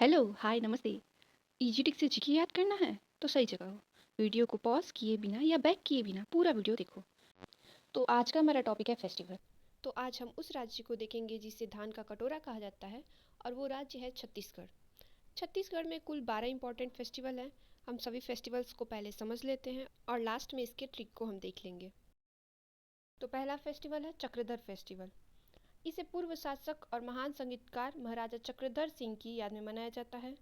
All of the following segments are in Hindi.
हेलो, हाय, नमस्ते। ईजी ट्रिक से जीके याद करना है तो सही जगह हो। वीडियो को पॉज किए बिना या बैक किए बिना पूरा वीडियो देखो। तो आज का हमारा टॉपिक है फेस्टिवल। तो आज हम उस राज्य को देखेंगे जिसे धान का कटोरा कहा जाता है और वो राज्य है छत्तीसगढ़। छत्तीसगढ़ में कुल 12 इंपॉर्टेंट फेस्टिवल हैं। हम सभी फेस्टिवल्स को पहले समझ लेते हैं और लास्ट में इसके ट्रिक को हम देख लेंगे। तो पहला फेस्टिवल है चक्रधर फेस्टिवल। इसे पूर्व शासक और महान संगीतकार महाराजा चक्रधर सिंह की याद में मनाया जाता है।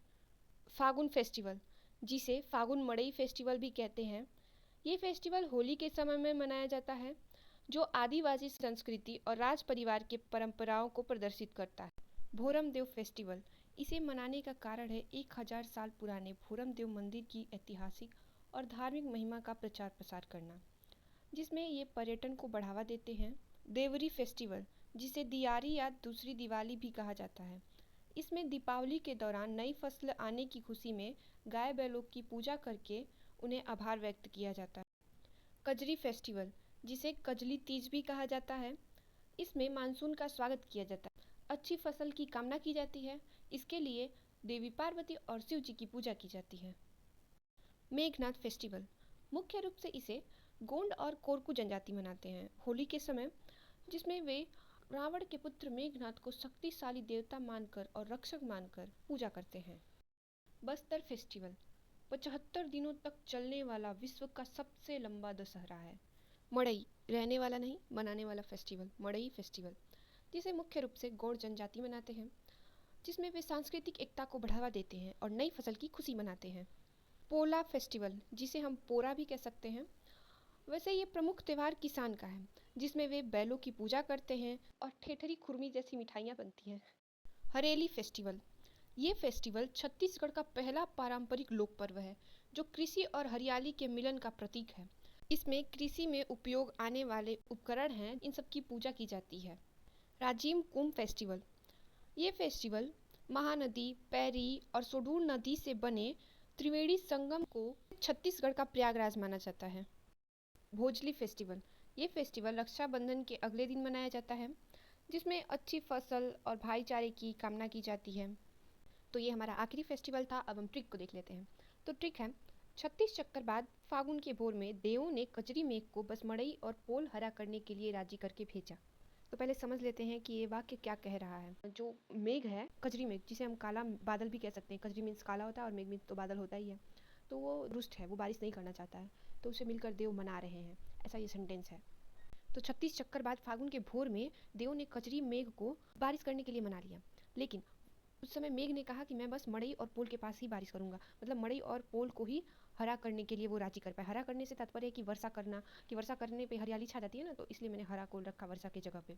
फागुन फेस्टिवल, जिसे फागुन मड़ई फेस्टिवल भी कहते हैं, ये फेस्टिवल होली के समय में मनाया जाता है, जो आदिवासी संस्कृति और राज परिवार के परंपराओं को प्रदर्शित करता है। भोरम देव फेस्टिवल, इसे मनाने का कारण है 1000 साल पुराने भोरम देव मंदिर की ऐतिहासिक और धार्मिक महिमा का प्रचार प्रसार करना, जिसमें ये पर्यटन को बढ़ावा देते हैं। देवरी फेस्टिवल, जिसे दियारी या दूसरी दिवाली भी कहा जाता है, इसमें दीपावली के दौरान नई फसल आने की खुशी में गाय बैलों की पूजा करके उन्हें आभार व्यक्त किया जाता है। कजरी फेस्टिवल, जिसे कजली तीज भी कहा जाता है, इसमें मानसून का स्वागत किया जाता है, अच्छी फसल की कामना की जाती है। इसके लिए देवी पार्वती और शिव जी की पूजा की जाती है। मेघनाथ फेस्टिवल, मुख्य रूप से इसे गोंड और कोरकू जनजाति मनाते हैं होली के समय, जिसमें वे रावण के पुत्र मेघनाथ को शक्तिशाली देवता मानकर और रक्षक मानकर पूजा करते हैं। बस्तर फेस्टिवल 75 दिनों तक चलने वाला विश्व का सबसे लंबा दशहरा है। मड़ई, रहने वाला नहीं मनाने वाला फेस्टिवल, मड़ई फेस्टिवल, जिसे मुख्य रूप से गौड़ जनजाति मनाते हैं, जिसमें वे सांस्कृतिक एकता को बढ़ावा देते हैं और नई फसल की खुशी मनाते हैं। पोला फेस्टिवल, जिसे हम पोरा भी कह सकते हैं, वैसे ये प्रमुख त्यौहार किसान का है, जिसमें वे बैलों की पूजा करते हैं और ठेठरी खुरमी जैसी मिठाइयाँ बनती हैं। हरेली फेस्टिवल, ये फेस्टिवल छत्तीसगढ़ का पहला पारंपरिक लोक पर्व है, जो कृषि और हरियाली के मिलन का प्रतीक है। इसमें कृषि में उपयोग आने वाले उपकरण हैं, इन सब की पूजा की जाती है। राजिम कुंभ फेस्टिवल, ये फेस्टिवल महानदी, पैरी और सोडूर नदी से बने त्रिवेणी संगम को छत्तीसगढ़ का प्रयागराज माना जाता है। भोजली फेस्टिवल, ये फेस्टिवल रक्षाबंधन के अगले दिन मनाया जाता है, जिसमें अच्छी फसल और भाईचारे की कामना की जाती है। तो ये हमारा आखिरी फेस्टिवल था। अब हम ट्रिक को देख लेते हैं। तो ट्रिक है, 36 चक्कर बाद फागुन के भोर में देवों ने कजरी मेघ को बस मड़ई और पोल हरा करने के लिए राजी करके भेजा। तो पहले समझ लेते हैं कि ये वाक्य क्या कह रहा है। जो मेघ है, कजरी मेघ, जिसे हम काला बादल भी कह सकते हैं, कजरी मीन्स काला होता है और मेघ मीन्स तो बादल होता ही है, तो वो रुष्ट है, वो बारिश नहीं करना चाहता है, तो उसे मिलकर देव मना रहे हैं, ऐसा ये सेंटेंस है। तो 36 चक्कर बाद फागुन के भोर में देव ने कजरी मेघ को बारिश करने के लिए मना लिया, लेकिन उस समय मेघ ने कहा कि मैं बस मड़ई और पोल के पास ही बारिश करूंगा, मतलब मड़ई और पोल को ही हरा करने के लिए वो राजी कर पाए। हरा करने से तात्पर्य है कि वर्षा करना, कि वर्षा करने पे हरियाली छा जाती है ना, तो इसलिए मैंने हरा कोल रखा वर्षा की जगह पे,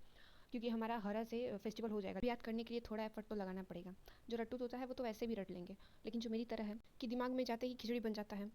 क्योंकि हमारा हरा से फेस्टिवल हो जाएगा। याद करने के लिए थोड़ा एफर्ट तो लगाना पड़ेगा। जो रट्टू होता है वो तो वैसे भी रट लेंगे, लेकिन जो मेरी तरह है कि दिमाग में जाते ही खिचड़ी बन जाता है,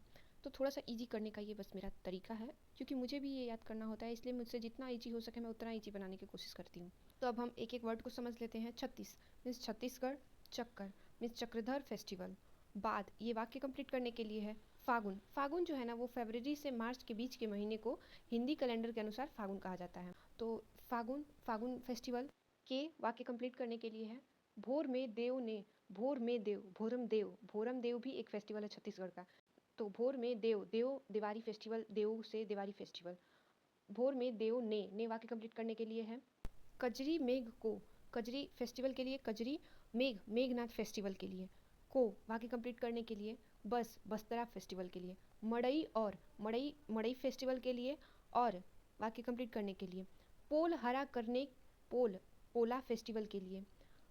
तो थोड़ा सा ईजी करने का ये बस मेरा तरीका है, क्योंकि मुझे भी ये याद करना होता है, इसलिए मुझसे जितना ईजी हो सके मैं उतना ईजी बनाने की कोशिश करती हूँ। तो अब हम एक एक वर्ड को समझ लेते हैं। 36 मीन्स छत्तीसगढ़, चक्कर मीन्स चक्रधर फेस्टिवल, बाद ये वाक्य कंप्लीट करने के लिए है। फागुन, फागुन जो है ना वो फरवरी से मार्च के बीच के महीने को हिंदी कैलेंडर के अनुसार फागुन कहा जाता है। तो फागुन, फागुन फेस्टिवल के वाक्य कंप्लीट करने के लिए है। भोर में देव ने, भोर में देव, भोरम देव, भोरम देव भी एक फेस्टिवल है छत्तीसगढ़ का, तो भोर में देव, देव दिवाली फेस्टिवल, देव से दिवाली फेस्टिवल। भोर में देव ने वाक्य कंप्लीट करने के लिए है। कजरी मेघ को, कजरी फेस्टिवल के लिए, कजरी मेघ, मेघनाथ फेस्टिवल के लिए, को वाक्य कंप्लीट करने के लिए, बस बस्तरा फेस्टिवल के लिए, मड़ई और, मड़ई मड़ई फेस्टिवल के लिए और वाक्य कंप्लीट करने के लिए, पोल हरा करने, पोल पोला फेस्टिवल के लिए,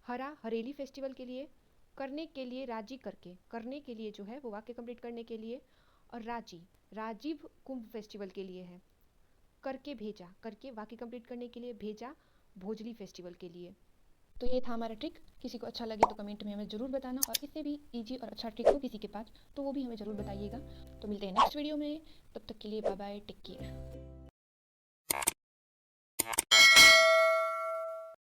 हरा हरेली फेस्टिवल के लिए, करने के लिए राजी करके, करने के लिए जो है वो वाक्य कंप्लीट करने के लिए, और राजी, राजीव कुंभ फेस्टिवल के लिए है। करके भेजा, करके वाक्य कंप्लीट करने के लिए, भेजा भोजली फेस्टिवल के लिए। तो ये था हमारा ट्रिक। किसी को अच्छा लगे तो कमेंट में हमें ज़रूर बताना, और इससे भी इजी और अच्छा ट्रिक हो किसी के पास तो वो भी हमें ज़रूर बताइएगा। तो मिलते हैं नेक्स्ट वीडियो में, तब तक के लिए बाय बाय, टेक केयर।